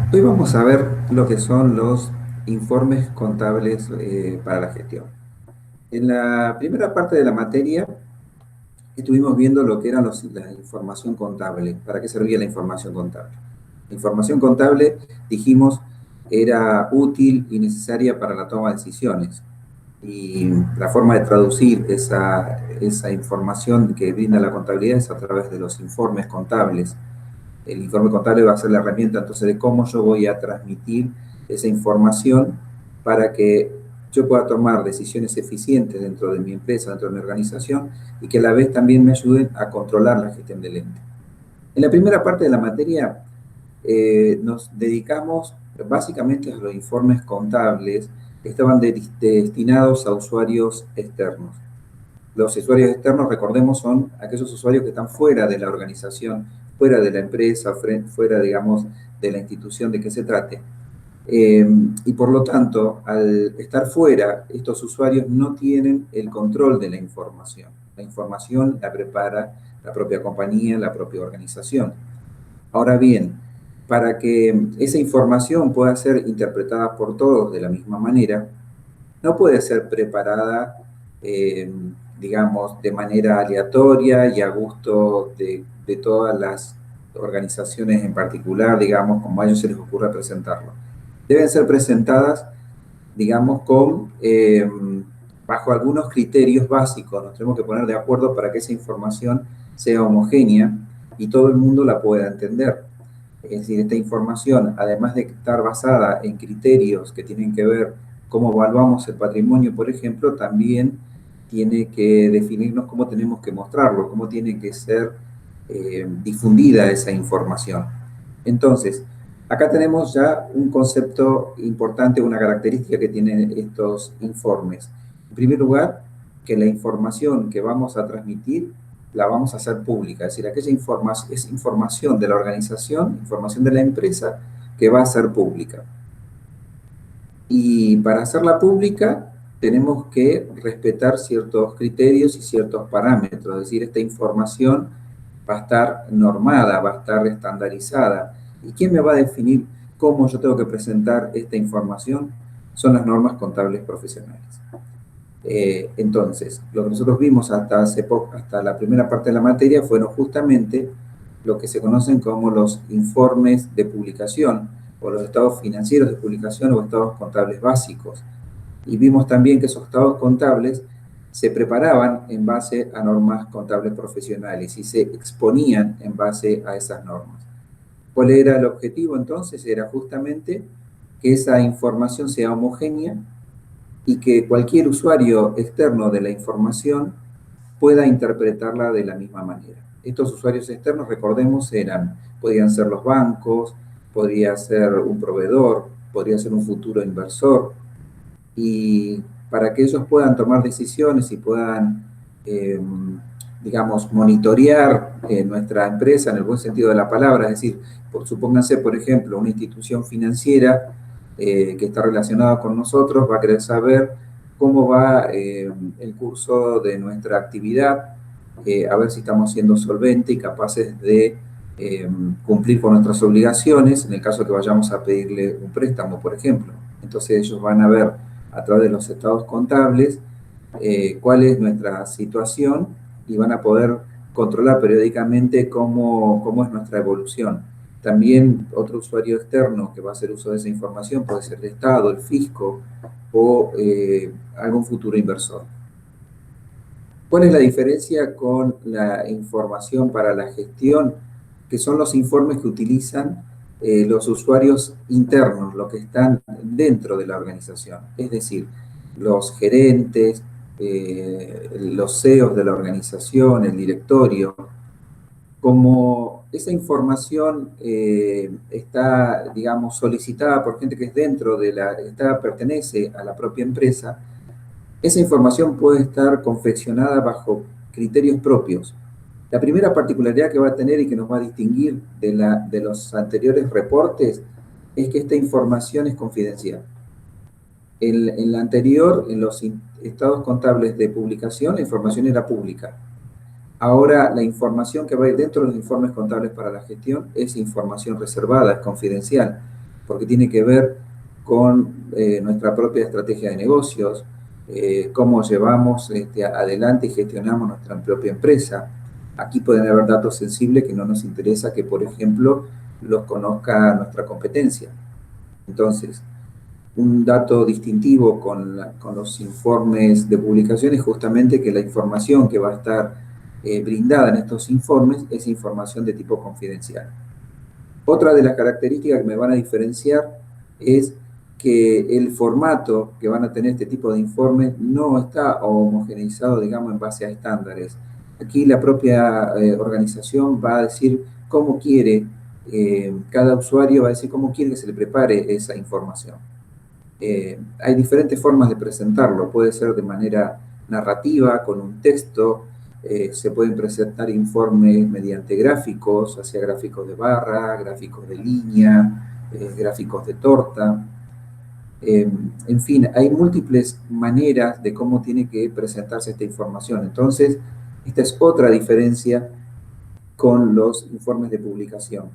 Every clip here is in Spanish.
Hoy vamos a ver lo que son los informes contables para la gestión. En la primera parte de la materia estuvimos viendo lo que era la información contable, para qué servía la información contable. La información contable, dijimos, era útil y necesaria para la toma de decisiones. Y la forma de traducir esa información que brinda la contabilidad es a través de los informes contables. El informe contable va a ser la herramienta entonces de cómo yo voy a transmitir esa información para que yo pueda tomar decisiones eficientes dentro de mi empresa, dentro de mi organización, y que a la vez también me ayuden a controlar la gestión del ente. En la primera parte de la materia nos dedicamos básicamente a los informes contables que estaban destinados a usuarios externos. Los usuarios externos, recordemos, son aquellos usuarios que están fuera de la organización, fuera de la empresa, fuera, digamos, de la institución de que se trate. Y por lo tanto, al estar fuera, estos usuarios no tienen el control de la información. La información la prepara la propia compañía, la propia organización. Ahora bien, para que esa información pueda ser interpretada por todos de la misma manera, no puede ser preparada, eh, digamos, de manera aleatoria y a gusto de todas las organizaciones en particular, digamos, como a ellos se les ocurra presentarlo. Deben ser presentadas, digamos, bajo algunos criterios básicos. Nos tenemos que poner de acuerdo para que esa información sea homogénea y todo el mundo la pueda entender. Es decir, esta información, además de estar basada en criterios que tienen que ver cómo evaluamos el patrimonio, por ejemplo, también tiene que definirnos cómo tenemos que mostrarlo, cómo tiene que ser difundida esa información. Entonces, acá tenemos ya un concepto importante, una característica que tienen estos informes. En primer lugar, que la información que vamos a transmitir la vamos a hacer pública, es decir, aquella información es información de la organización, información de la empresa que va a ser pública. Y para hacerla pública tenemos que respetar ciertos criterios y ciertos parámetros, es decir, esta información va a estar normada, va a estar estandarizada. ¿Y quién me va a definir cómo yo tengo que presentar esta información? Son las normas contables profesionales. Entonces, lo que nosotros vimos hasta hace poco, hasta la primera parte de la materia, fueron justamente lo que se conocen como los informes de publicación, o los estados financieros de publicación o estados contables básicos. Y vimos también que esos estados contables se preparaban en base a normas contables profesionales y se exponían en base a esas normas. ¿Cuál era el objetivo entonces? Era justamente que esa información sea homogénea y que cualquier usuario externo de la información pueda interpretarla de la misma manera. Estos usuarios externos, recordemos, podrían ser los bancos, podría ser un proveedor, podría ser un futuro inversor, y para que ellos puedan tomar decisiones y puedan, digamos, monitorear nuestra empresa en el buen sentido de la palabra, es decir, supónganse, por ejemplo, una institución financiera que está relacionada con nosotros, va a querer saber cómo va el curso de nuestra actividad, a ver si estamos siendo solventes y capaces de cumplir con nuestras obligaciones en el caso que vayamos a pedirle un préstamo, por ejemplo. Entonces ellos van a ver a través de los estados contables cuál es nuestra situación y van a poder controlar periódicamente cómo es nuestra evolución. También otro usuario externo que va a hacer uso de esa información puede ser el Estado, el fisco o algún futuro inversor. ¿Cuál es la diferencia con la información para la gestión? Que son los informes que utilizan los usuarios internos, los que están dentro de la organización. Es decir, los gerentes, los CEOs de la organización, el directorio. Como esa información está, digamos, solicitada por gente que es dentro de pertenece a la propia empresa, esa información puede estar confeccionada bajo criterios propios. La primera particularidad que va a tener y que nos va a distinguir de los anteriores reportes es que esta información es confidencial. En la anterior, en los estados contables de publicación, la información era pública. Ahora, la información que va a ir dentro de los informes contables para la gestión es información reservada, es confidencial. porque tiene que ver con nuestra propia estrategia de negocios, cómo llevamos adelante y gestionamos nuestra propia empresa. Aquí pueden haber datos sensibles que no nos interesa que, por ejemplo, los conozca nuestra competencia. Entonces, un dato distintivo con los informes de publicación es justamente que la información que va a estar brindada en estos informes es información de tipo confidencial. Otra de las características que me van a diferenciar es que el formato que van a tener este tipo de informes no está homogeneizado, digamos, en base a estándares. Aquí la propia organización va a decir cómo quiere, cada usuario va a decir cómo quiere que se le prepare esa información. Hay diferentes formas de presentarlo, puede ser de manera narrativa, con un texto, se pueden presentar informes mediante gráficos, hacia gráficos de barra, gráficos de línea, gráficos de torta. En fin, hay múltiples maneras de cómo tiene que presentarse esta información. Entonces, esta es otra diferencia con los informes de publicación.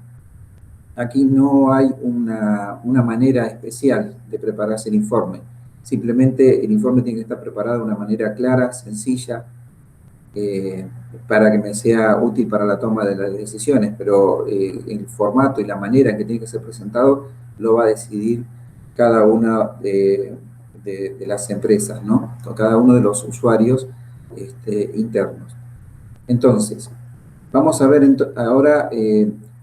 Aquí no hay una manera especial de prepararse el informe. Simplemente el informe tiene que estar preparado de una manera clara, sencilla, para que me sea útil para la toma de las decisiones, pero el formato y la manera en que tiene que ser presentado lo va a decidir cada una de las empresas, ¿no? O cada uno de los usuarios internos. Entonces, vamos a ver ahora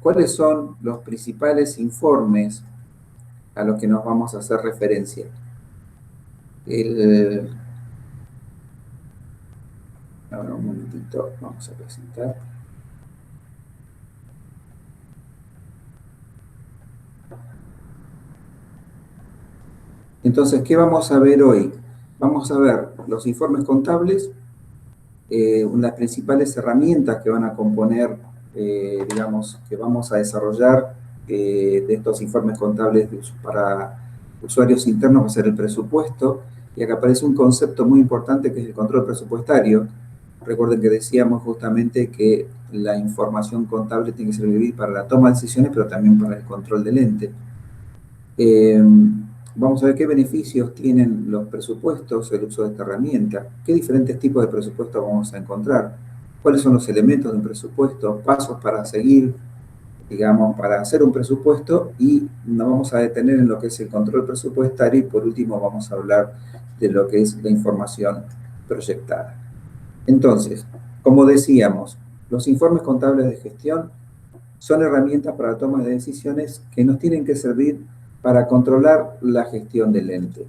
cuáles son los principales informes a los que nos vamos a hacer referencia. Ahora un momentito, vamos a presentar. Entonces, ¿qué vamos a ver hoy? Vamos a ver los informes contables, las principales herramientas que van a componer, digamos, que vamos a desarrollar de estos informes contables para usuarios internos, va a ser el presupuesto, y acá aparece un concepto muy importante que es el control presupuestario. Recuerden que decíamos justamente que la información contable tiene que servir para la toma de decisiones, pero también para el control del ente. Vamos a ver qué beneficios tienen los presupuestos, el uso de esta herramienta, qué diferentes tipos de presupuestos vamos a encontrar, cuáles son los elementos de un presupuesto, pasos para seguir, digamos, para hacer un presupuesto, y nos vamos a detener en lo que es el control presupuestario y por último vamos a hablar de lo que es la información proyectada. Entonces, como decíamos, los informes contables de gestión son herramientas para la toma de decisiones que nos tienen que servir para controlar la gestión del ente.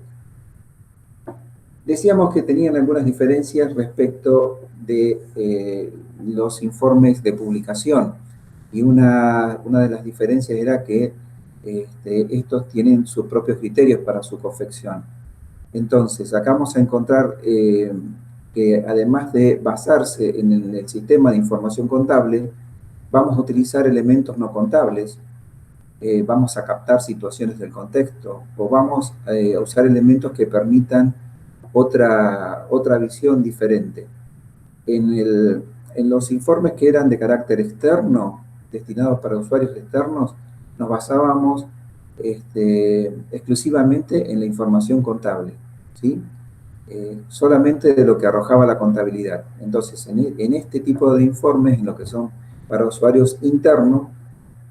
Decíamos que tenían algunas diferencias respecto de los informes de publicación, y una de las diferencias era que estos tienen sus propios criterios para su confección. Entonces, acá vamos a encontrar que además de basarse en el sistema de información contable, vamos a utilizar elementos no contables, vamos a captar situaciones del contexto, o vamos a usar elementos que permitan otra visión diferente. En los informes que eran de carácter externo, destinados para usuarios externos, nos basábamos exclusivamente en la información contable, ¿sí? Solamente de lo que arrojaba la contabilidad. Entonces, en este tipo de informes, en lo que son para usuarios internos,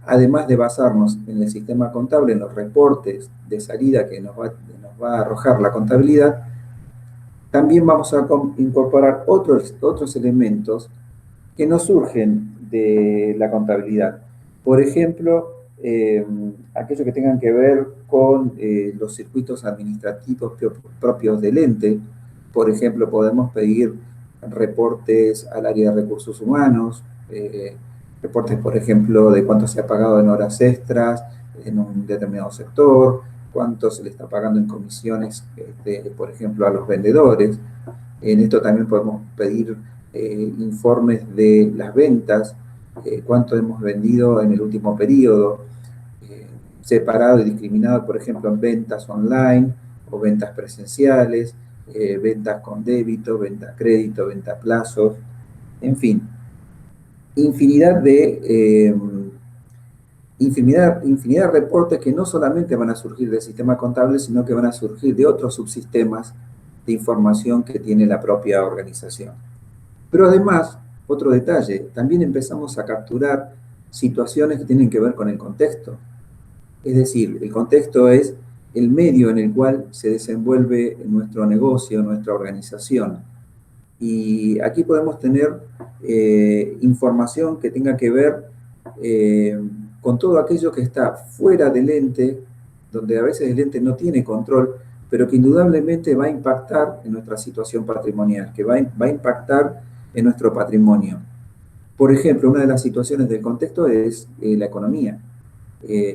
además de basarnos en el sistema contable, en los reportes de salida que nos va a arrojar la contabilidad, también vamos a incorporar otros elementos que no surgen de la contabilidad. Por ejemplo, aquellos que tengan que ver con los circuitos administrativos propios del ente. Por ejemplo, podemos pedir reportes al área de recursos humanos, reportes, por ejemplo, de cuánto se ha pagado en horas extras en un determinado sector, cuánto se le está pagando en comisiones, por ejemplo, a los vendedores. En esto también podemos pedir informes de las ventas, cuánto hemos vendido en el último periodo, separado y discriminado, por ejemplo, en ventas online o ventas presenciales, ventas con débito, venta crédito, venta a plazos, en fin, infinidad infinidad de reportes que no solamente van a surgir del sistema contable, sino que van a surgir de otros subsistemas de información que tiene la propia organización. Pero además, otro detalle, también empezamos a capturar situaciones que tienen que ver con el contexto. Es decir, el contexto es el medio en el cual se desenvuelve nuestro negocio, nuestra organización. Y aquí podemos tener información que tenga que ver con todo aquello que está fuera del ente, donde a veces el ente no tiene control, pero que indudablemente va a impactar en nuestra situación patrimonial, que va a impactar en nuestro patrimonio. Por ejemplo, una de las situaciones del contexto es la economía.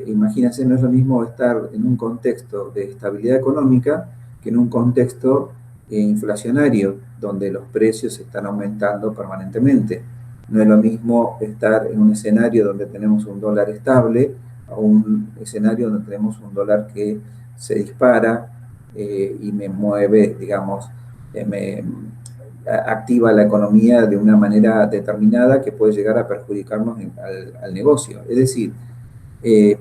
Imagínense, no es lo mismo estar en un contexto de estabilidad económica que en un contexto inflacionario, donde los precios están aumentando permanentemente. No es lo mismo estar en un escenario donde tenemos un dólar estable a un escenario donde tenemos un dólar que se dispara y me mueve, digamos, me activa la economía de una manera determinada que puede llegar a perjudicarnos al negocio. Es decir, eh,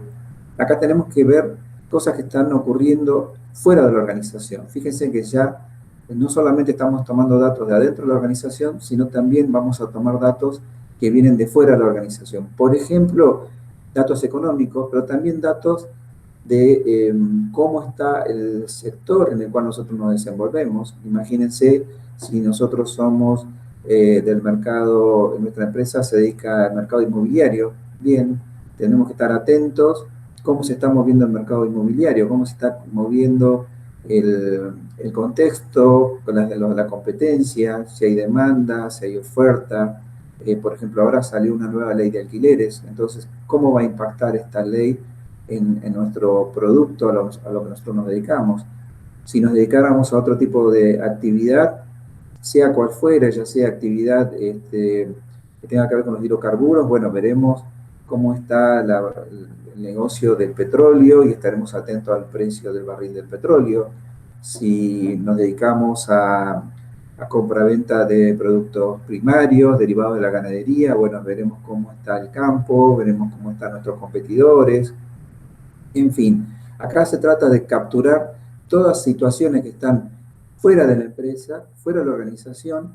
acá tenemos que ver cosas que están ocurriendo fuera de la organización. Fíjense que ya no solamente estamos tomando datos de adentro de la organización, sino también vamos a tomar datos que vienen de fuera de la organización. Por ejemplo, datos económicos, pero también datos de cómo está el sector en el cual nosotros nos desenvolvemos. Imagínense si nosotros somos del mercado, nuestra empresa se dedica al mercado inmobiliario. Bien, tenemos que estar atentos cómo se está moviendo el mercado inmobiliario, cómo se está moviendo el contexto, la competencia, si hay demanda, si hay oferta. Por ejemplo, ahora salió una nueva ley de alquileres, entonces, ¿cómo va a impactar esta ley en nuestro producto, a lo que nosotros nos dedicamos? Si nos dedicáramos a otro tipo de actividad, sea cual fuera, ya sea actividad que tenga que ver con los hidrocarburos, bueno, veremos cómo está el negocio del petróleo y estaremos atentos al precio del barril del petróleo. Si nos dedicamos a compra-venta de productos primarios derivados de la ganadería, bueno, veremos cómo está el campo, veremos cómo están nuestros competidores. En fin, acá se trata de capturar todas situaciones que están fuera de la empresa, fuera de la organización,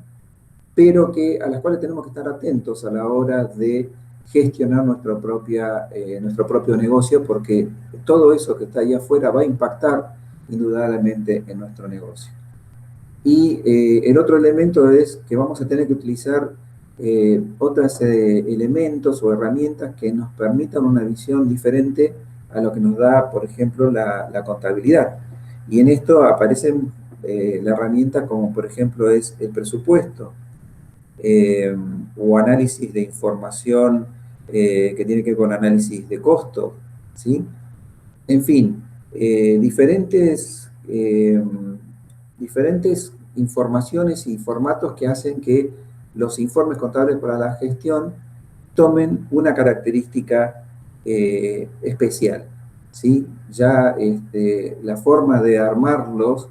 pero a las cuales tenemos que estar atentos a la hora de gestionar nuestro propio negocio, porque todo eso que está ahí afuera va a impactar indudablemente en nuestro negocio. Y el otro elemento es que vamos a tener que utilizar otros elementos o herramientas que nos permitan una visión diferente a lo que nos da, por ejemplo, la contabilidad. Y en esto aparecen la herramienta como, por ejemplo, es el presupuesto o análisis de información que tiene que ver con análisis de costo, ¿sí? En fin, diferentes informaciones y formatos que hacen que los informes contables para la gestión tomen una característica especial, ¿sí? Ya la forma de armarlos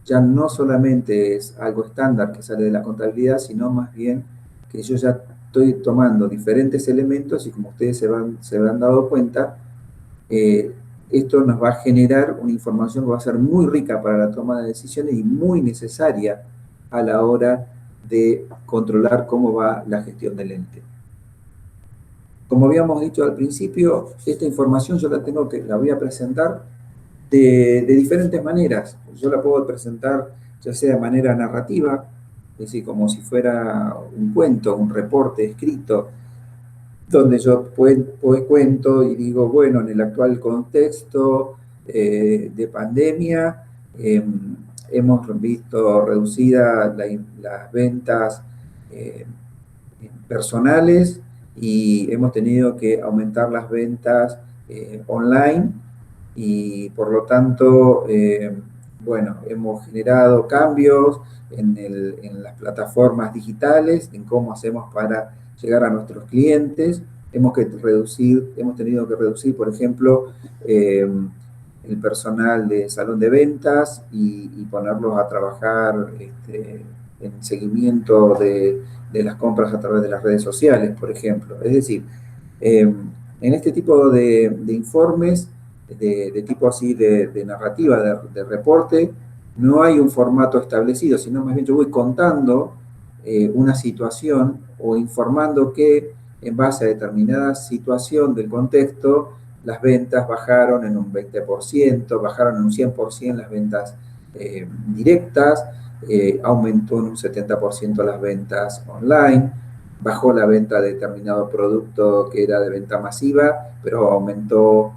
ya no solamente es algo estándar que sale de la contabilidad, sino más bien que yo ya estoy tomando diferentes elementos y como ustedes se habrán dado cuenta, esto nos va a generar una información que va a ser muy rica para la toma de decisiones y muy necesaria a la hora de controlar cómo va la gestión del ente. Como habíamos dicho al principio, esta información yo la voy a presentar de diferentes maneras. Yo la puedo presentar ya sea de manera narrativa, es decir, como si fuera un cuento, un reporte escrito, donde yo cuento y digo, bueno, en el actual contexto de pandemia, hemos visto reducidas las ventas eh, personales y hemos tenido que aumentar las ventas online y por lo tanto, bueno, hemos generado cambios en las plataformas digitales, en cómo hacemos para llegar a nuestros clientes. Hemos tenido que reducir, por ejemplo, el personal de salón de ventas y ponerlos a trabajar en seguimiento de las compras a través de las redes sociales, por ejemplo. Es decir, En este tipo de informes, de tipo así de narrativa, de reporte, no hay un formato establecido, sino más bien yo voy contando una situación o informando que en base a determinada situación del contexto, las ventas bajaron en un 20%, bajaron en un 100% las ventas directas, aumentó en un 70% las ventas online, bajó la venta de determinado producto que era de venta masiva, pero aumentó,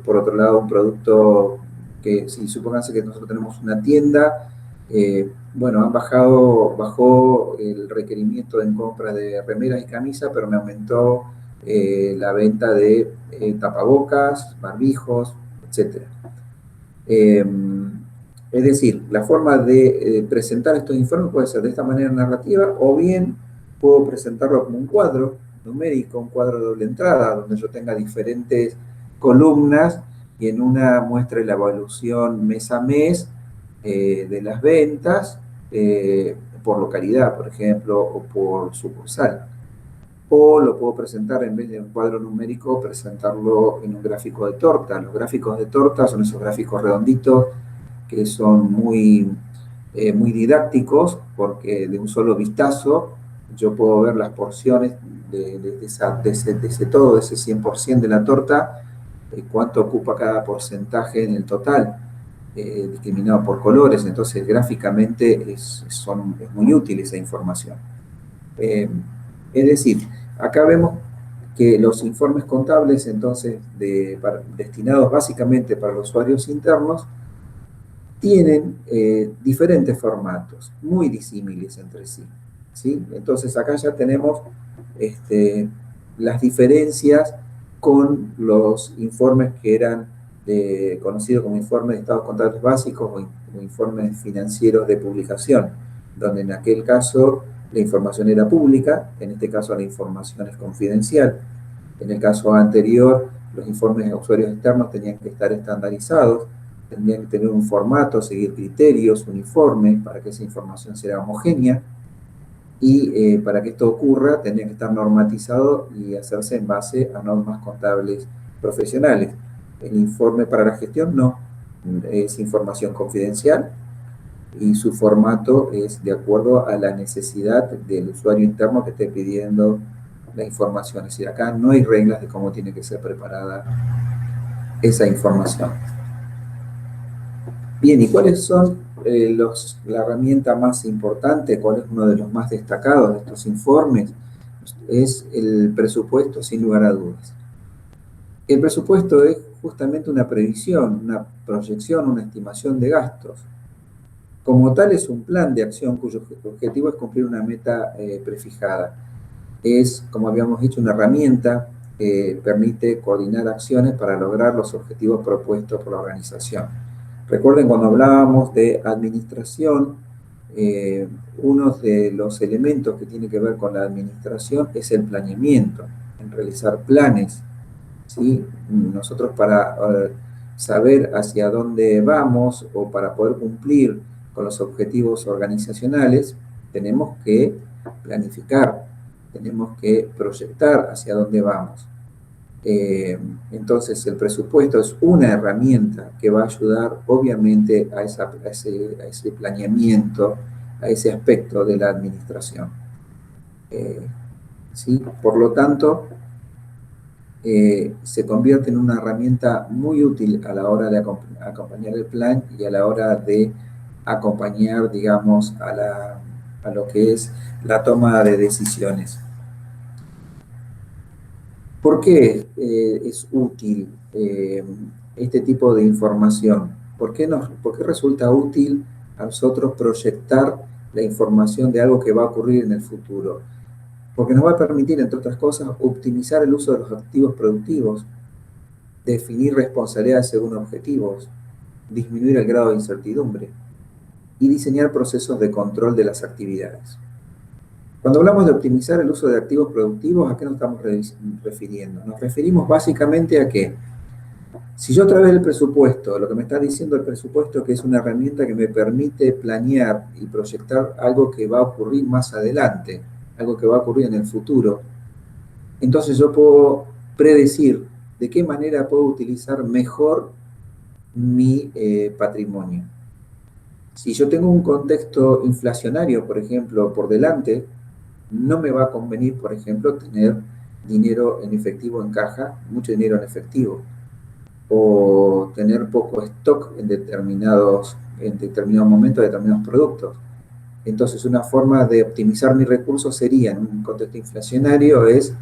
por otro lado, un producto que, si supónganse que nosotros tenemos una tienda, bueno, bajó el requerimiento en compra de remeras y camisas, pero me aumentó la venta de tapabocas, barbijos, etcétera. Es decir, la forma de presentar estos informes puede ser de esta manera narrativa, o bien puedo presentarlo como un cuadro numérico, un cuadro de doble entrada, donde yo tenga diferentes columnas y en una muestre la evolución mes a mes de las ventas por localidad, por ejemplo, o por sucursal. O lo puedo presentar, en vez de un cuadro numérico, presentarlo en un gráfico de torta. Los gráficos de torta son esos gráficos redonditos que son muy didácticos, porque de un solo vistazo yo puedo ver las porciones de ese todo, de ese 100% de la torta, cuánto ocupa cada porcentaje en el total, discriminado por colores. Entonces gráficamente es muy útil esa información. Es decir, acá vemos que los informes contables, entonces, destinados básicamente para los usuarios internos, tienen diferentes formatos, muy disímiles entre sí, ¿sí? Entonces acá ya tenemos las diferencias con los informes que eran conocidos como informes de estados contables básicos o informes financieros de publicación, donde en aquel caso la información era pública, en este caso la información es confidencial. En el caso anterior, los informes de usuarios externos tenían que estar estandarizados, tendrían que tener un formato, seguir criterios uniformes para que esa información sea homogénea, y para que esto ocurra tendría que estar normatizado y hacerse en base a normas contables profesionales. El informe para la gestión no, es información confidencial y su formato es de acuerdo a la necesidad del usuario interno que esté pidiendo la información. Es decir, acá no hay reglas de cómo tiene que ser preparada esa información. Bien, ¿y cuáles son la herramienta más importante? ¿Cuál es uno de los más destacados de estos informes? Es el presupuesto, sin lugar a dudas. El presupuesto es justamente una previsión, una proyección, una estimación de gastos. Como tal, es un plan de acción cuyo objetivo es cumplir una meta prefijada. Es, como habíamos dicho, una herramienta que permite coordinar acciones para lograr los objetivos propuestos por la organización. Recuerden, cuando hablábamos de administración, uno de los elementos que tiene que ver con la administración es el planeamiento, en realizar planes, ¿sí? Nosotros, para saber hacia dónde vamos o para poder cumplir con los objetivos organizacionales, tenemos que planificar, tenemos que proyectar hacia dónde vamos. Entonces el presupuesto es una herramienta que va a ayudar obviamente a ese planeamiento, a ese aspecto de la administración. ¿Sí? Por lo tanto, se convierte en una herramienta muy útil a la hora de acompañar el plan y a la hora de acompañar, digamos, a lo que es la toma de decisiones. ¿Por qué es útil este tipo de información? ¿Por qué resulta útil a nosotros proyectar la información de algo que va a ocurrir en el futuro? Porque nos va a permitir, entre otras cosas, optimizar el uso de los activos productivos, definir responsabilidades según objetivos, disminuir el grado de incertidumbre y diseñar procesos de control de las actividades. Cuando hablamos de optimizar el uso de activos productivos, ¿a qué nos estamos refiriendo? Nos referimos básicamente a que, si yo a través del presupuesto, lo que me está diciendo el presupuesto, que es una herramienta que me permite planear y proyectar algo que va a ocurrir más adelante, algo que va a ocurrir en el futuro, entonces yo puedo predecir de qué manera puedo utilizar mejor mi patrimonio. Si yo tengo un contexto inflacionario, por ejemplo, por delante, no me va a convenir, por ejemplo, tener dinero en efectivo en caja, mucho dinero en efectivo, o tener poco stock en determinados momentos, de determinados productos. Entonces, una forma de optimizar mis recursos sería, en un contexto inflacionario, es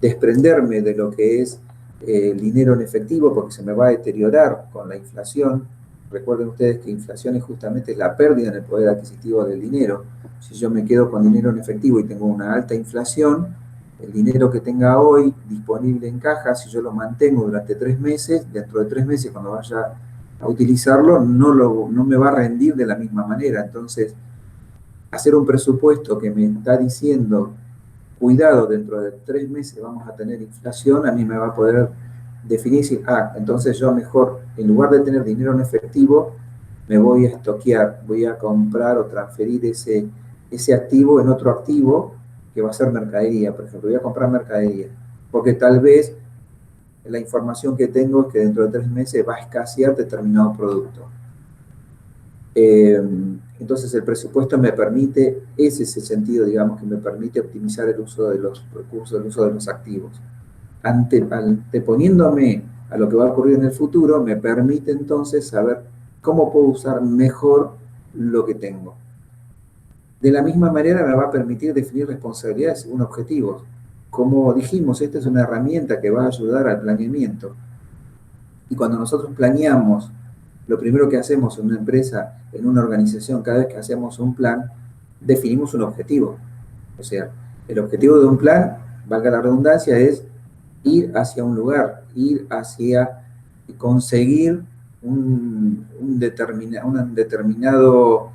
desprenderme de lo que es el dinero en efectivo, porque se me va a deteriorar con la inflación. Recuerden ustedes que inflación es justamente la pérdida en el poder adquisitivo del dinero. Si yo me quedo con dinero en efectivo y tengo una alta inflación, el dinero que tenga hoy disponible en caja, si yo lo mantengo durante 3 meses, dentro de 3 meses cuando vaya a utilizarlo, no me va a rendir de la misma manera. Entonces, hacer un presupuesto que me está diciendo, cuidado, dentro de 3 meses vamos a tener inflación, a mí me va a poder definir si, entonces yo mejor, en lugar de tener dinero en efectivo, me voy a estoquear, voy a comprar o transferir ese activo en otro activo que va a ser mercadería, por ejemplo, voy a comprar mercadería, porque tal vez la información que tengo es que dentro de 3 meses va a escasear determinado producto. Entonces el presupuesto me permite, ese es el sentido, digamos, que me permite optimizar el uso de los recursos, el uso de los activos. Anteponiéndome a lo que va a ocurrir en el futuro, me permite entonces saber cómo puedo usar mejor lo que tengo. De la misma manera me va a permitir definir responsabilidades según objetivos. Como dijimos, esta es una herramienta que va a ayudar al planeamiento. Y cuando nosotros planeamos, lo primero que hacemos en una empresa, en una organización, cada vez que hacemos un plan, definimos un objetivo. O sea, el objetivo de un plan, valga la redundancia, es ir hacia un lugar, ir hacia conseguir un determinado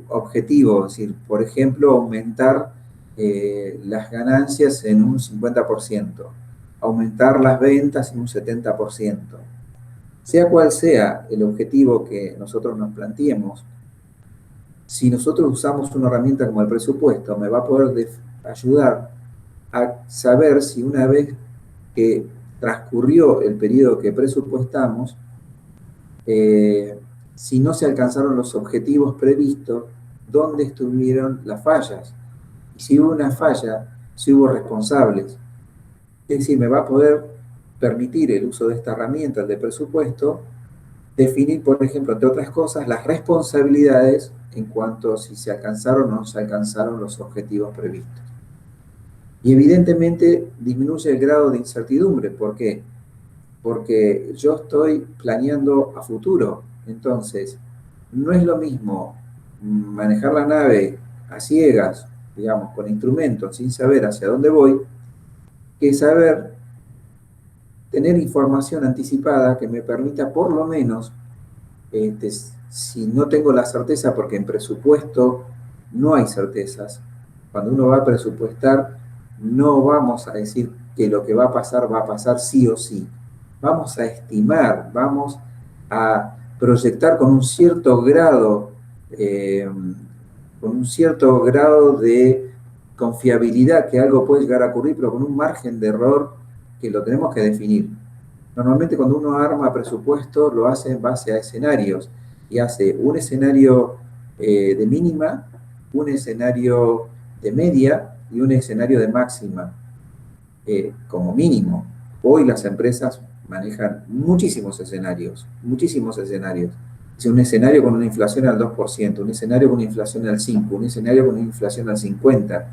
objetivo. Es decir, por ejemplo, aumentar las ganancias en un 50%, aumentar las ventas en un 70%. Sea cual sea el objetivo que nosotros nos planteemos, si nosotros usamos una herramienta como el presupuesto, me va a poder ayudar a saber si una vez que transcurrió el periodo que presupuestamos, si no se alcanzaron los objetivos previstos, dónde estuvieron las fallas. Y si hubo una falla, si hubo responsables. Es decir, me va a poder permitir el uso de esta herramienta de presupuesto, definir, por ejemplo, entre otras cosas, las responsabilidades en cuanto a si se alcanzaron o no se alcanzaron los objetivos previstos. Y evidentemente disminuye el grado de incertidumbre. ¿Por qué? Porque yo estoy planeando a futuro. Entonces, no es lo mismo manejar la nave a ciegas, digamos, con instrumentos, sin saber hacia dónde voy, que saber tener información anticipada que me permita por lo menos, si no tengo la certeza, porque en presupuesto no hay certezas, cuando uno va a presupuestar no vamos a decir que lo que va a pasar sí o sí. Vamos a estimar, vamos a proyectar con un cierto grado de confiabilidad que algo puede llegar a ocurrir, pero con un margen de error que lo tenemos que definir. Normalmente cuando uno arma presupuesto lo hace en base a escenarios y hace un escenario de mínima, un escenario de media y un escenario de máxima como mínimo. Hoy las empresas manejan muchísimos escenarios, muchísimos escenarios. Es un escenario con una inflación al 2%, un escenario con una inflación al 5%, un escenario con una inflación al 50%,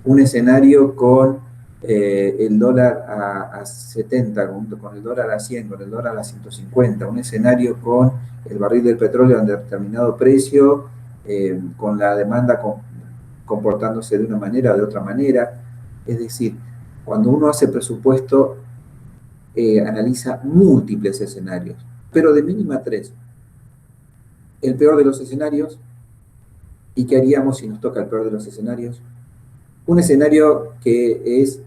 un escenario con el dólar a 70, con el dólar a 100, con el dólar a 150, un escenario con el barril del petróleo a un determinado precio, con la demanda comportándose de una manera o de otra manera. Es decir, cuando uno hace presupuesto, analiza múltiples escenarios, pero de mínima 3. El peor de los escenarios, ¿y qué haríamos si nos toca el peor de los escenarios? Un escenario que es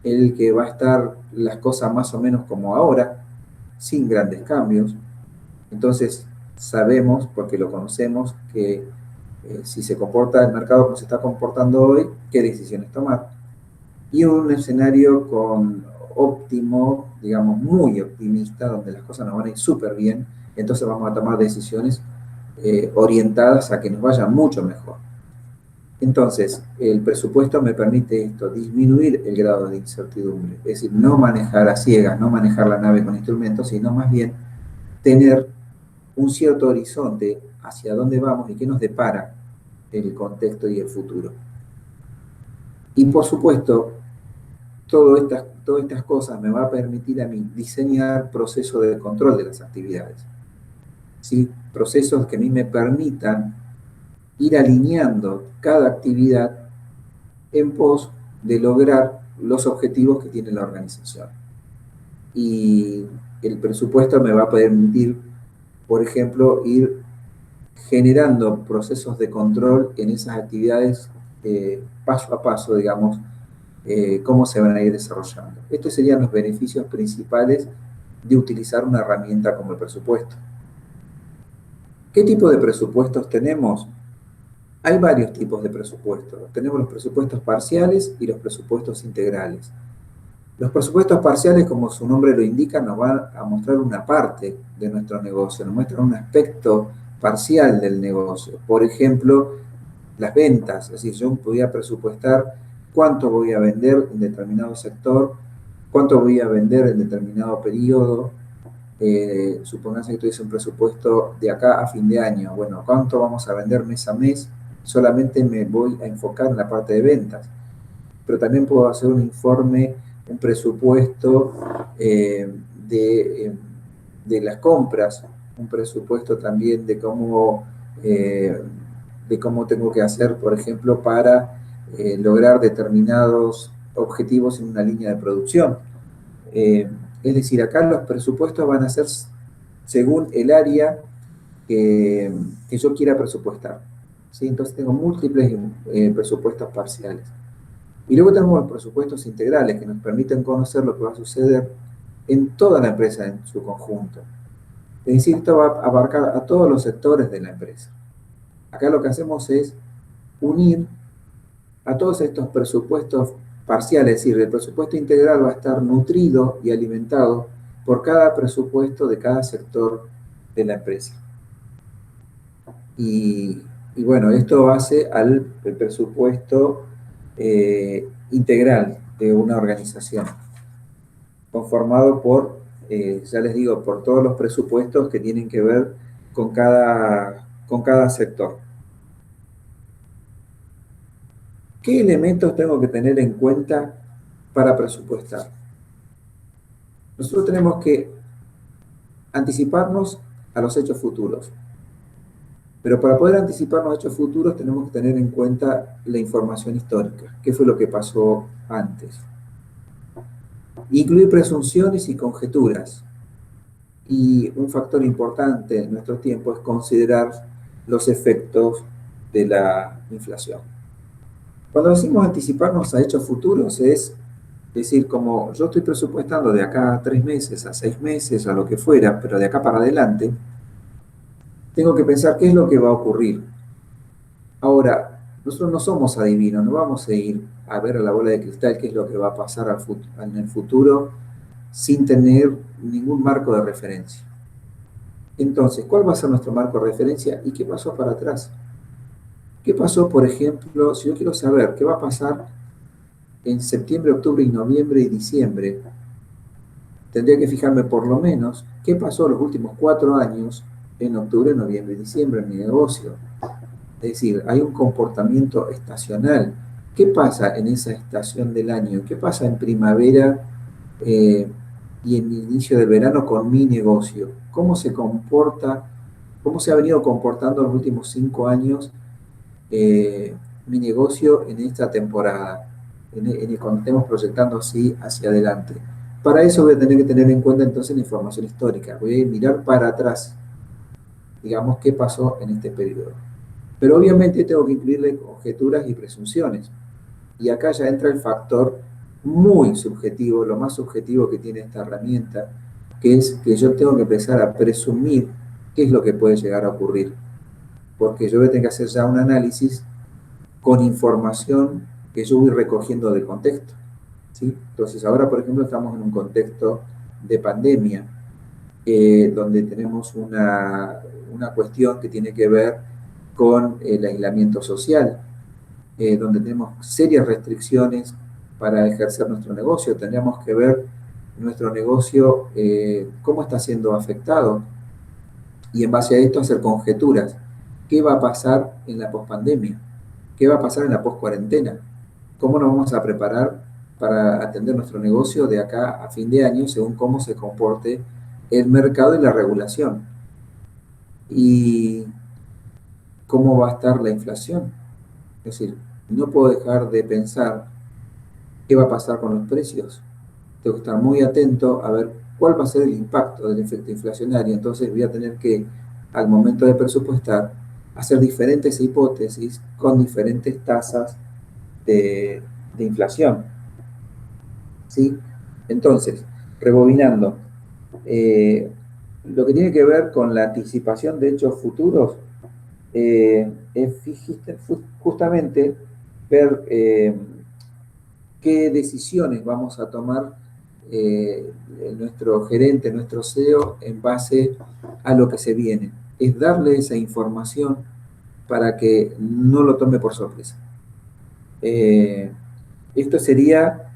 el que va a estar las cosas más o menos como ahora, sin grandes cambios. Entonces sabemos, porque lo conocemos, que si se comporta el mercado como se está comportando hoy, qué decisiones tomar. y un escenario con óptimo, digamos, muy optimista, donde las cosas nos van a ir súper bien, entonces vamos a tomar decisiones orientadas a que nos vaya mucho mejor. Entonces, el presupuesto me permite esto, disminuir el grado de incertidumbre, es decir, no manejar a ciegas, no manejar la nave con instrumentos, sino más bien tener un cierto horizonte hacia dónde vamos y qué nos depara el contexto y el futuro. Y por supuesto, todas estas cosas me va a permitir a mí diseñar procesos de control de las actividades. ¿Sí? Procesos que a mí me permitan ir alineando cada actividad en pos de lograr los objetivos que tiene la organización. Y el presupuesto me va a permitir, por ejemplo, ir generando procesos de control en esas actividades paso a paso, digamos, cómo se van a ir desarrollando. Estos serían los beneficios principales de utilizar una herramienta como el presupuesto. ¿Qué tipo de presupuestos tenemos? Hay varios tipos de presupuestos. Tenemos los presupuestos parciales y los presupuestos integrales. Los presupuestos parciales, como su nombre lo indica, nos van a mostrar una parte de nuestro negocio, nos muestran un aspecto parcial del negocio. Por ejemplo, las ventas, es decir, yo voy a presupuestar cuánto voy a vender en determinado sector, cuánto voy a vender en determinado periodo. Supongamos que tuviese un presupuesto de acá a fin de año. Bueno, ¿cuánto vamos a vender mes a mes? Solamente me voy a enfocar en la parte de ventas. Pero también puedo hacer un informe, un presupuesto de las compras, un presupuesto también de cómo tengo que hacer, por ejemplo, para lograr determinados objetivos en una línea de producción. Es decir, acá los presupuestos van a ser según el área que yo quiera presupuestar. ¿Sí? Entonces tengo múltiples presupuestos parciales. Y luego tenemos los presupuestos integrales que nos permiten conocer lo que va a suceder en toda la empresa en su conjunto. Es decir, esto va a abarcar a todos los sectores de la empresa. Acá lo que hacemos es unir a todos estos presupuestos parciales, es decir, el presupuesto integral va a estar nutrido y alimentado por cada presupuesto de cada sector de la empresa. Y bueno, esto hace al presupuesto integral de una organización, conformado por, ya les digo, por todos los presupuestos que tienen que ver con cada sector. ¿Qué elementos tengo que tener en cuenta para presupuestar? Nosotros tenemos que anticiparnos a los hechos futuros. Pero para poder anticiparnos a hechos futuros tenemos que tener en cuenta la información histórica. ¿Qué fue lo que pasó antes? Incluir presunciones y conjeturas. Y un factor importante en nuestro tiempo es considerar los efectos de la inflación. Cuando decimos anticiparnos a hechos futuros es decir, como yo estoy presupuestando de acá a 3 meses, a 6 meses, a lo que fuera, pero de acá para adelante, tengo que pensar qué es lo que va a ocurrir. Ahora, nosotros no somos adivinos, no vamos a ir a ver a la bola de cristal qué es lo que va a pasar en el futuro sin tener ningún marco de referencia. Entonces, ¿cuál va a ser nuestro marco de referencia y qué pasó para atrás? ¿Qué pasó, por ejemplo, si yo quiero saber qué va a pasar en septiembre, octubre, y noviembre y diciembre? Tendría que fijarme por lo menos qué pasó los últimos 4 años en octubre, noviembre y diciembre en mi negocio. Es decir, hay un comportamiento estacional. ¿Qué pasa en esa estación del año? ¿Qué pasa en primavera y en el inicio del verano con mi negocio? ¿Cómo se comporta, cómo se ha venido comportando los últimos 5 años mi negocio en esta temporada? Cuando estemos proyectando así hacia adelante. Para eso voy a tener que tener en cuenta entonces la información histórica. Voy a mirar para atrás, digamos, qué pasó en este periodo. Pero obviamente tengo que incluirle conjeturas y presunciones. Y acá ya entra el factor muy subjetivo, lo más subjetivo que tiene esta herramienta, que es que yo tengo que empezar a presumir qué es lo que puede llegar a ocurrir. Porque yo voy a tener que hacer ya un análisis con información que yo voy recogiendo del contexto. ¿sí? Entonces ahora, por ejemplo, estamos en un contexto de pandemia, donde tenemos una cuestión que tiene que ver con el aislamiento social, donde tenemos serias restricciones para ejercer nuestro negocio. Tendríamos que ver nuestro negocio cómo está siendo afectado y en base a esto hacer conjeturas. ¿Qué va a pasar en la pospandemia? ¿Qué va a pasar en la poscuarentena? ¿Cómo nos vamos a preparar para atender nuestro negocio de acá a fin de año según cómo se comporte el mercado y la regulación? ¿Y cómo va a estar la inflación? Es decir, no puedo dejar de pensar qué va a pasar con los precios. Tengo que estar muy atento a ver cuál va a ser el impacto del efecto inflacionario. Entonces voy a tener que, al momento de presupuestar, hacer diferentes hipótesis con diferentes tasas de, de inflación. ¿Sí? Entonces, rebobinando, lo que tiene que ver con la anticipación de hechos futuros es justamente ver qué decisiones vamos a tomar nuestro gerente, nuestro CEO, en base a lo que se viene. Es darle esa información para que no lo tome por sorpresa. Esto sería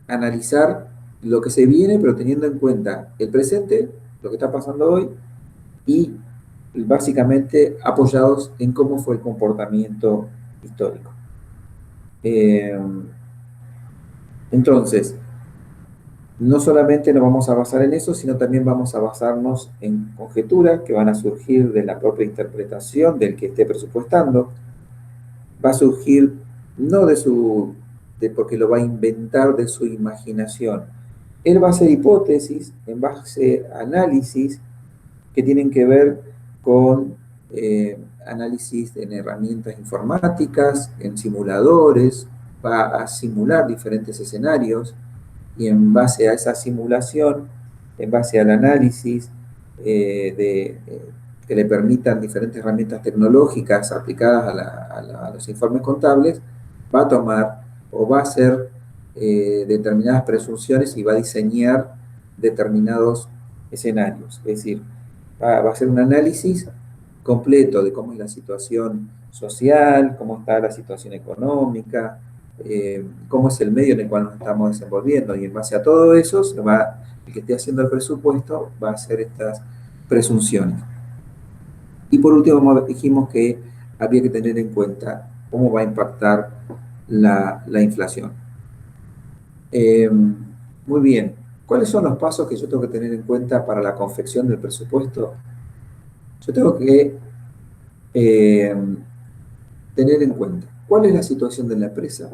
analizar lo que se viene, pero teniendo en cuenta el presente, lo que está pasando hoy, y básicamente apoyados en cómo fue el comportamiento histórico. Entonces, no solamente nos vamos a basar en eso, sino también vamos a basarnos en conjeturas que van a surgir de la propia interpretación del que esté presupuestando. Va a surgir no de porque lo va a inventar de su imaginación. Él va a hacer hipótesis en base a análisis que tienen que ver con análisis en herramientas informáticas, en simuladores, va a simular diferentes escenarios y en base a esa simulación, en base al análisis que le permitan diferentes herramientas tecnológicas aplicadas a los informes contables, va a tomar o va a hacer determinadas presunciones y va a diseñar determinados escenarios. Es decir, va a hacer un análisis completo de cómo es la situación social, cómo está la situación económica, cómo es el medio en el cual nos estamos desenvolviendo. Y en base a todo eso, el que esté haciendo el presupuesto va a hacer estas presunciones. Y por último, dijimos que había que tener en cuenta cómo va a impactar la inflación. Muy bien. ¿Cuáles son los pasos que yo tengo que tener en cuenta para la confección del presupuesto? Yo tengo que tener en cuenta cuál es la situación de la empresa,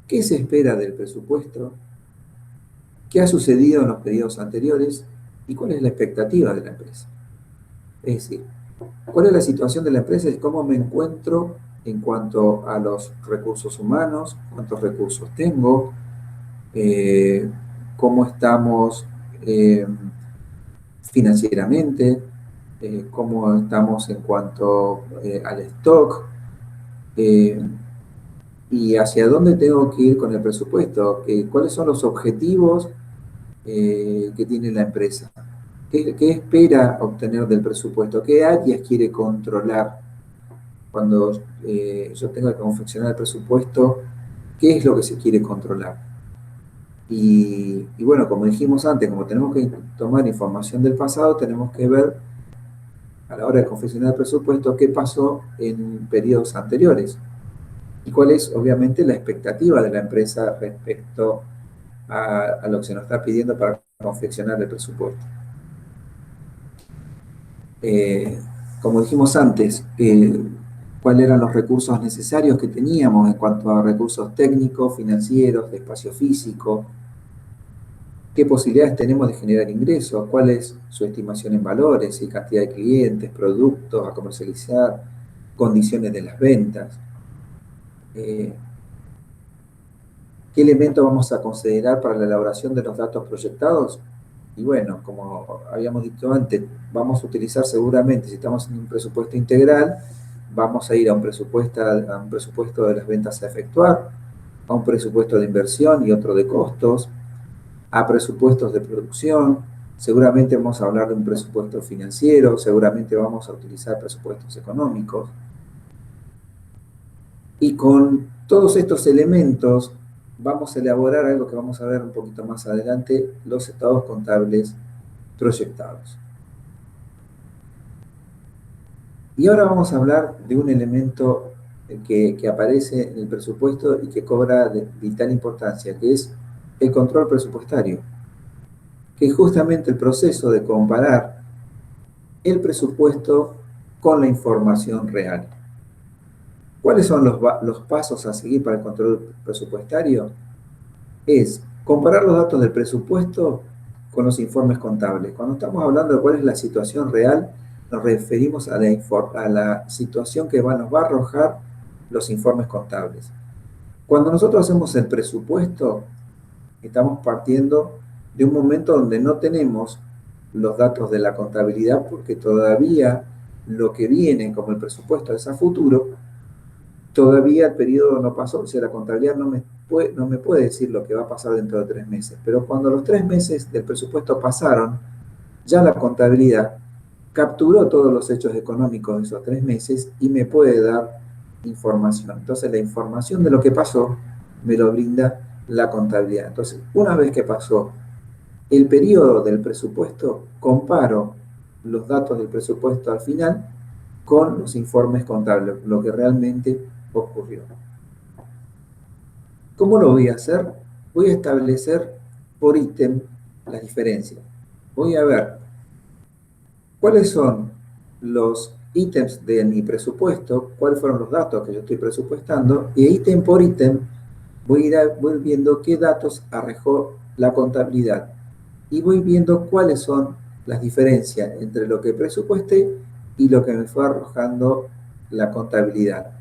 qué se espera del presupuesto, qué ha sucedido en los periodos anteriores y cuál es la expectativa de la empresa. Es decir, cuál es la situación de la empresa y cómo me encuentro en cuanto a los recursos humanos, cuántos recursos tengo, cómo estamos financieramente, cómo estamos en cuanto al stock, y hacia dónde tengo que ir con el presupuesto, cuáles son los objetivos que tiene la empresa, qué espera obtener del presupuesto, qué áreas quiere controlar cuando yo tenga que confeccionar el presupuesto, qué es lo que se quiere controlar. Y bueno, como dijimos antes, como tenemos que tomar información del pasado, tenemos que ver a la hora de confeccionar el presupuesto qué pasó en periodos anteriores y cuál es obviamente la expectativa de la empresa respecto a lo que se nos está pidiendo para confeccionar el presupuesto. Como dijimos antes, cuáles eran los recursos necesarios que teníamos en cuanto a recursos técnicos, financieros, de espacio físico, qué posibilidades tenemos de generar ingresos, cuál es su estimación en valores y cantidad de clientes, productos a comercializar, condiciones de las ventas. ¿Qué elementos vamos a considerar para la elaboración de los datos proyectados? Y bueno, como habíamos dicho antes, vamos a utilizar seguramente, si estamos en un presupuesto integral, vamos a ir a un presupuesto de las ventas a efectuar, a un presupuesto de inversión y otro de costos, a presupuestos de producción, seguramente vamos a hablar de un presupuesto financiero, seguramente vamos a utilizar presupuestos económicos. Y con todos estos elementos vamos a elaborar algo que vamos a ver un poquito más adelante, los estados contables proyectados. Y ahora vamos a hablar de un elemento que aparece en el presupuesto y que cobra de vital importancia, que es el control presupuestario, que es justamente el proceso de comparar el presupuesto con la información real. ¿Cuáles son los pasos a seguir para el control presupuestario? Es comparar los datos del presupuesto con los informes contables. Cuando estamos hablando de cuál es la situación real, nos referimos a la situación que nos va a arrojar los informes contables. Cuando nosotros hacemos el presupuesto, estamos partiendo de un momento donde no tenemos los datos de la contabilidad porque todavía lo que viene como el presupuesto es a futuro, todavía el periodo no pasó, o sea, la contabilidad no me puede decir lo que va a pasar dentro de 3 meses, pero cuando los 3 meses del presupuesto pasaron, ya la contabilidad capturó todos los hechos económicos de esos 3 meses y me puede dar información. Entonces la información de lo que pasó me lo brinda la contabilidad. Entonces, una vez que pasó el periodo del presupuesto, comparo los datos del presupuesto al final con los informes contables, lo que realmente ocurrió. ¿Cómo lo voy a hacer? Voy a establecer por ítem las diferencias. Voy a ver cuáles son los ítems de mi presupuesto, cuáles fueron los datos que yo estoy presupuestando, y ítem por ítem voy viendo qué datos arrojó la contabilidad y voy viendo cuáles son las diferencias entre lo que presupuesté y lo que me fue arrojando la contabilidad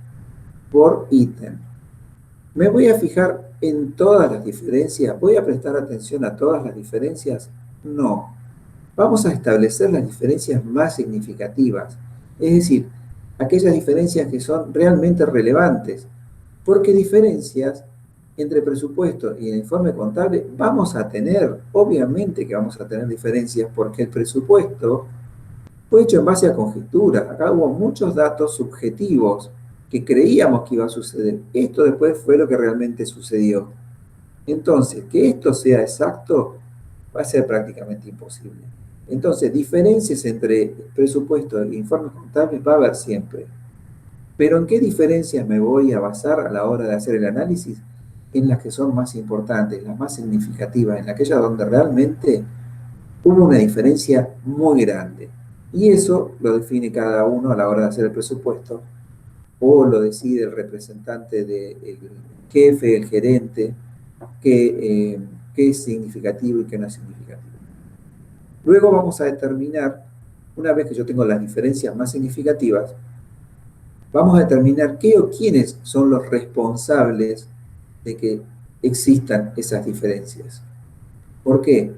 por ítem. ¿Me voy a fijar en todas las diferencias? ¿Voy a prestar atención a todas las diferencias? No. Vamos a establecer las diferencias más significativas, es decir, aquellas diferencias que son realmente relevantes, porque diferencias entre presupuesto y el informe contable vamos a tener, obviamente que vamos a tener diferencias, porque el presupuesto fue hecho en base a conjeturas. Acá hubo muchos datos subjetivos que creíamos que iba a suceder. Esto después fue lo que realmente sucedió. Entonces, que esto sea exacto va a ser prácticamente imposible. Entonces, diferencias entre presupuesto e informes contables va a haber siempre. Pero ¿en qué diferencias me voy a basar a la hora de hacer el análisis? En las que son más importantes, las más significativas, en aquellas donde realmente hubo una diferencia muy grande. Y eso lo define cada uno a la hora de hacer el presupuesto, o lo decide el representante del jefe, el gerente, qué es significativo y qué no es significativo. Luego vamos a determinar, una vez que yo tengo las diferencias más significativas, vamos a determinar qué o quiénes son los responsables de que existan esas diferencias. ¿Por qué?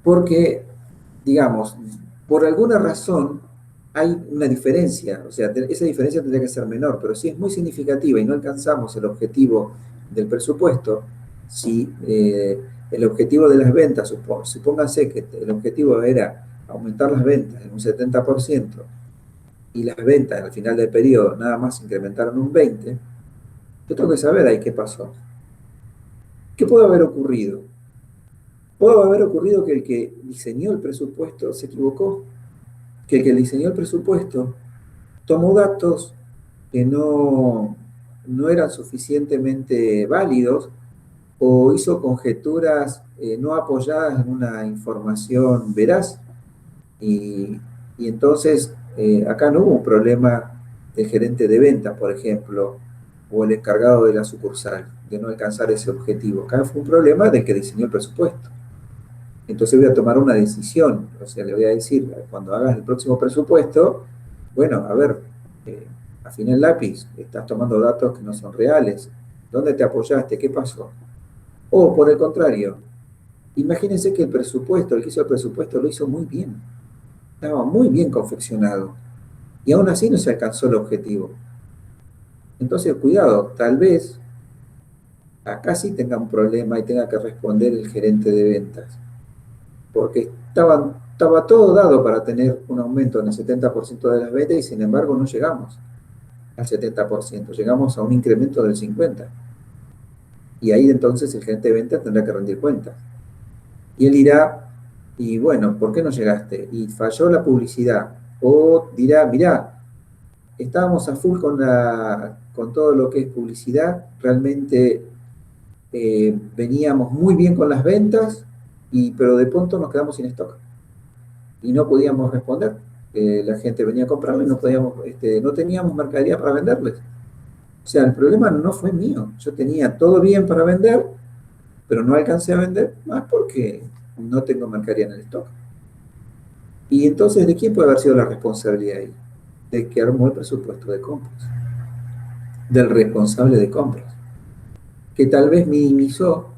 Porque, digamos, por alguna razón hay una diferencia, o sea, esa diferencia tendría que ser menor, pero si es muy significativa y no alcanzamos el objetivo del presupuesto, si el objetivo de las ventas, supónganse que el objetivo era aumentar las ventas en un 70% y las ventas al final del periodo nada más incrementaron un 20%, yo tengo que saber ahí qué pasó. ¿Qué puede haber ocurrido? Puede haber ocurrido que el que diseñó el presupuesto se equivocó, que el que diseñó el presupuesto tomó datos que no eran suficientemente válidos o hizo conjeturas no apoyadas en una información veraz. Y entonces acá no hubo un problema del gerente de ventas, por ejemplo, o el encargado de la sucursal, de no alcanzar ese objetivo. Acá fue un problema del que diseñó el presupuesto. Entonces voy a tomar una decisión, o sea, le voy a decir, cuando hagas el próximo presupuesto, bueno, a ver, afina el lápiz, estás tomando datos que no son reales, ¿dónde te apoyaste? ¿Qué pasó? O por el contrario, imagínense que el presupuesto, el que hizo el presupuesto lo hizo muy bien, estaba muy bien confeccionado, y aún así no se alcanzó el objetivo. Entonces, cuidado, tal vez acá sí tenga un problema y tenga que responder el gerente de ventas, porque estaba todo dado para tener un aumento en el 70% de las ventas y sin embargo no llegamos al 70%, llegamos a un incremento del 50%. Y ahí entonces el gerente de ventas tendrá que rendir cuentas. Y él dirá, y bueno, ¿por qué no llegaste? Y falló la publicidad. O dirá, mirá, estábamos a full con todo lo que es publicidad, realmente veníamos muy bien con las ventas, pero de pronto nos quedamos sin stock y no podíamos responder. La gente venía a comprarlo y no teníamos mercadería para venderles. O sea, el problema no fue mío. Yo tenía todo bien para vender, pero no alcancé a vender más porque no tengo mercadería en el stock. Y entonces, ¿de quién puede haber sido la responsabilidad ahí? De que armó el presupuesto de compras, del responsable de compras, que tal vez minimizó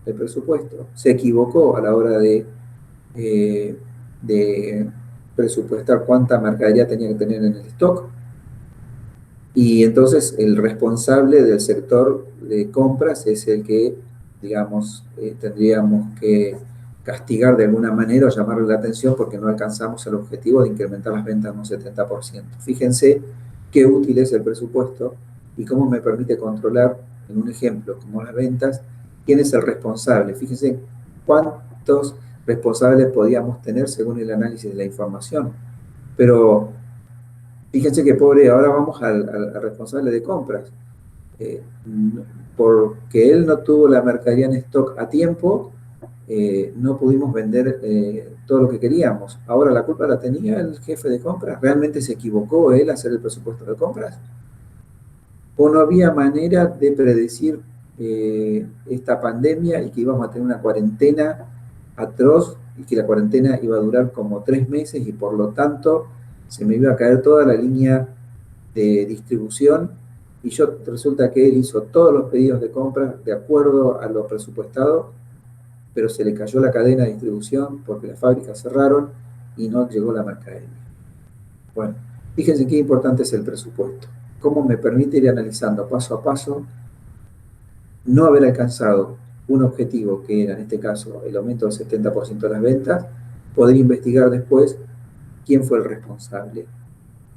el presupuesto, se equivocó a la hora eh, de presupuestar cuánta mercadería tenía que tener en el stock. Y entonces el responsable del sector de compras es el que, digamos, tendríamos que castigar de alguna manera o llamarle la atención porque no alcanzamos el objetivo de incrementar las ventas en un 70%. Fíjense qué útil es el presupuesto y cómo me permite controlar, en un ejemplo, como las ventas, quién es el responsable. Fíjense cuántos responsables podíamos tener según el análisis de la información. Pero fíjense que pobre, ahora vamos al responsable de compras. Eh, Porque él no tuvo la mercadería en stock a tiempo, no pudimos vender todo lo que queríamos. Ahora la culpa la tenía el jefe de compras. ¿Realmente se equivocó él a hacer el presupuesto de compras? ¿O no había manera de predecir esta pandemia y que íbamos a tener una cuarentena atroz y que la cuarentena iba a durar como 3 meses y por lo tanto se me iba a caer toda la línea de distribución y yo resulta que él hizo todos los pedidos de compra de acuerdo a lo presupuestado, pero se le cayó la cadena de distribución porque las fábricas cerraron y no llegó la mercadería? Bueno, fíjense qué importante es el presupuesto, cómo me permite ir analizando paso a paso, no haber alcanzado un objetivo que era en este caso el aumento del 70% de las ventas, poder investigar después quién fue el responsable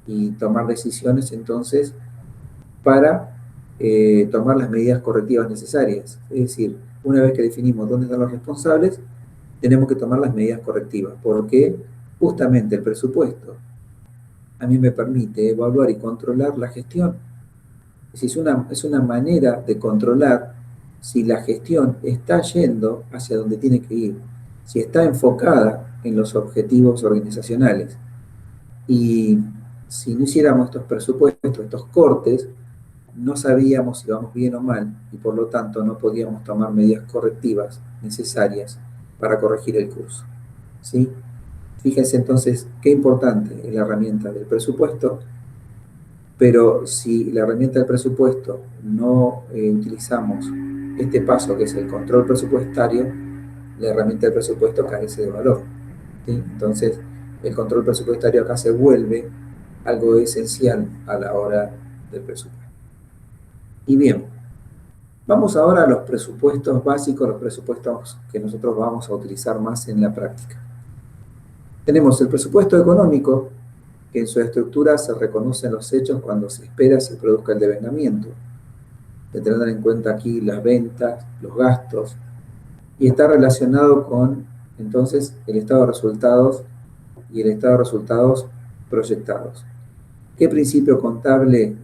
y tomar decisiones entonces para tomar las medidas correctivas necesarias. Es decir, una vez que definimos dónde están los responsables, tenemos que tomar las medidas correctivas, porque justamente el presupuesto a mí me permite evaluar y controlar la gestión. Es decir, es una manera de controlar si la gestión está yendo hacia donde tiene que ir, si está enfocada en los objetivos organizacionales. Y si no hiciéramos estos presupuestos, estos cortes, no sabíamos si íbamos bien o mal y por lo tanto no podíamos tomar medidas correctivas necesarias para corregir el curso. ¿Sí? Fíjense entonces qué importante es la herramienta del presupuesto, pero si la herramienta del presupuesto no utilizamos este paso que es el control presupuestario, la herramienta del presupuesto carece de valor. ¿Sí? Entonces, el control presupuestario acá se vuelve algo esencial a la hora del presupuesto. Y bien, vamos ahora a los presupuestos básicos, los presupuestos que nosotros vamos a utilizar más en la práctica. Tenemos el presupuesto económico, que en su estructura se reconocen los hechos cuando se espera se produzca el devengamiento. Se tendrán en cuenta aquí las ventas, los gastos, y está relacionado con, entonces, el estado de resultados y el estado de resultados proyectados. ¿Qué principio contable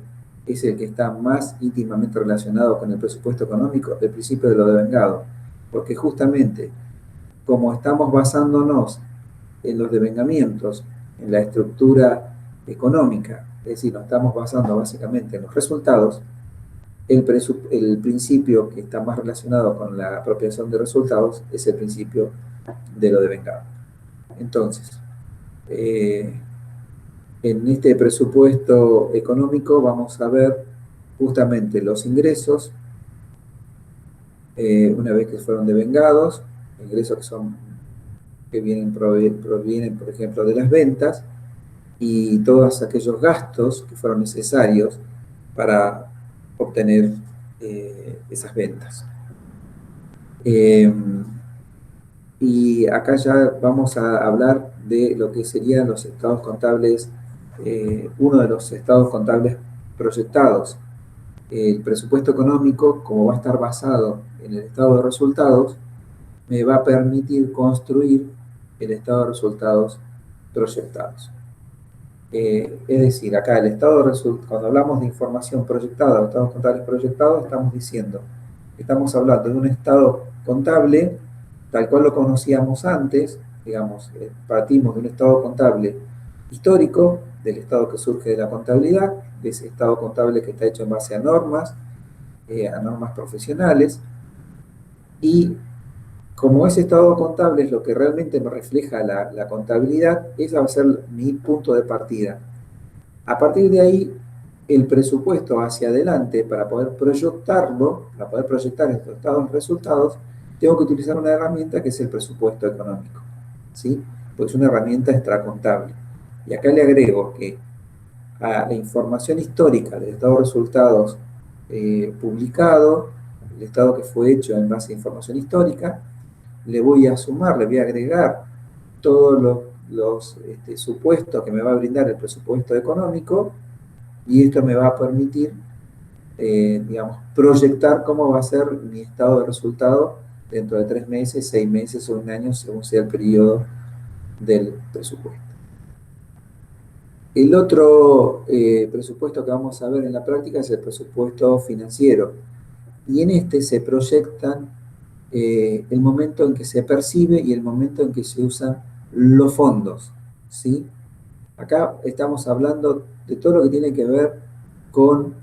es el que está más íntimamente relacionado con el presupuesto económico? El principio de lo devengado, porque justamente como estamos basándonos en los devengamientos, en la estructura económica, es decir, nos estamos basando básicamente en los resultados, el principio que está más relacionado con la apropiación de resultados es el principio de lo devengado. Entonces, en este presupuesto económico vamos a ver justamente los ingresos, una vez que fueron devengados, ingresos que provienen, por ejemplo, de las ventas, y todos aquellos gastos que fueron necesarios para obtener esas ventas. Eh, y acá ya vamos a hablar de lo que serían los estados contables, uno de los estados contables proyectados. El presupuesto económico, como va a estar basado en el estado de resultados, me va a permitir construir el estado de resultados proyectados. Es decir, acá el estado de resultados, cuando hablamos de información proyectada, estados contables proyectados, estamos diciendo, estamos hablando de un estado contable tal cual lo conocíamos antes, digamos, partimos de un estado contable histórico, del estado que surge de la contabilidad, de ese estado contable que está hecho en base a normas profesionales, y como ese estado contable es lo que realmente me refleja la contabilidad, ese va a ser mi punto de partida. A partir de ahí, el presupuesto hacia adelante, para poder proyectarlo, para poder proyectar estos estados resultados, tengo que utilizar una herramienta que es el presupuesto económico, ¿sí? Pues es una herramienta extracontable. Y acá le agrego que a la información histórica del estado de resultados publicado, el estado que fue hecho en base a información histórica, le voy a sumar, le voy a agregar todos los supuestos que me va a brindar el presupuesto económico, y esto me va a permitir, digamos, proyectar cómo va a ser mi estado de resultado dentro de 3 meses, 6 meses o un año, según sea el periodo del presupuesto. El otro presupuesto que vamos a ver en la práctica es el presupuesto financiero, y en este se proyectan el momento en que se percibe y el momento en que se usan los fondos, ¿sí? Acá estamos hablando de todo lo que tiene que ver con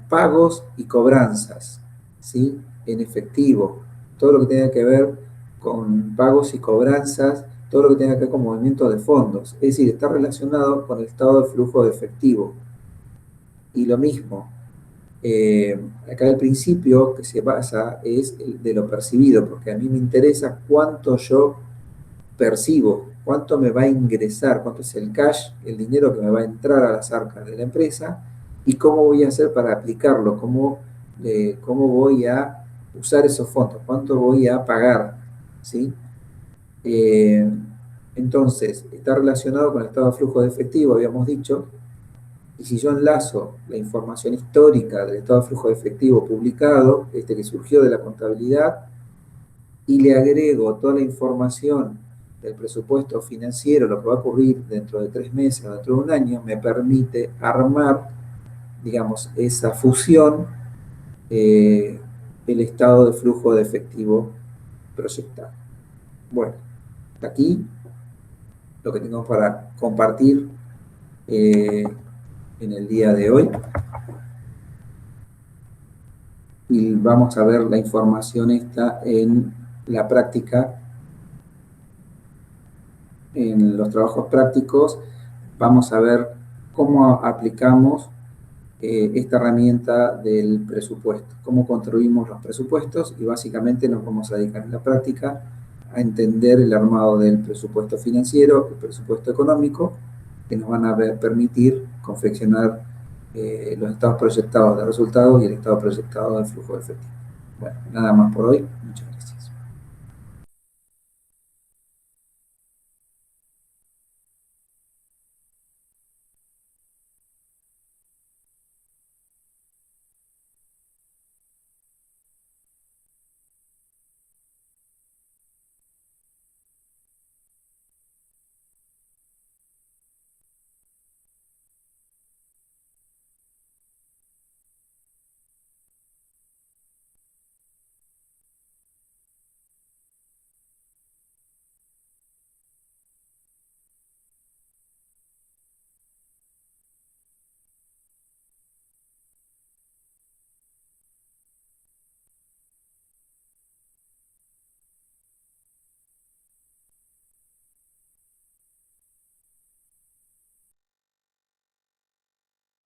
pagos y cobranzas, ¿sí? En efectivo, todo lo que tenga que ver con pagos y cobranzas, todo lo que tenga que ver con movimiento de fondos, es decir, está relacionado con el estado de flujo de efectivo. Y lo mismo, acá el principio que se basa es el de lo percibido, porque a mí me interesa cuánto yo percibo, cuánto me va a ingresar, cuánto es el cash, el dinero que me va a entrar a las arcas de la empresa, y cómo voy a hacer para aplicarlo, cómo voy a usar esos fondos, cuánto voy a pagar, ¿sí? Eh, entonces, está relacionado con el estado de flujo de efectivo, habíamos dicho, y si yo enlazo la información histórica del estado de flujo de efectivo publicado, este que surgió de la contabilidad, y le agrego toda la información del presupuesto financiero, lo que va a ocurrir dentro de 3 meses o dentro de un año, me permite armar, digamos, esa fusión, eh, el estado de flujo de efectivo proyectado. Bueno, aquí lo que tengo para compartir en el día de hoy. Y vamos a ver la información esta en la práctica, en los trabajos prácticos. Vamos a ver cómo aplicamos esta herramienta del presupuesto, cómo construimos los presupuestos, y básicamente nos vamos a dedicar en la práctica a entender el armado del presupuesto financiero, el presupuesto económico, que nos van a permitir confeccionar los estados proyectados de resultados y el estado proyectado del flujo de efectivo. Bueno, nada más por hoy. Muchas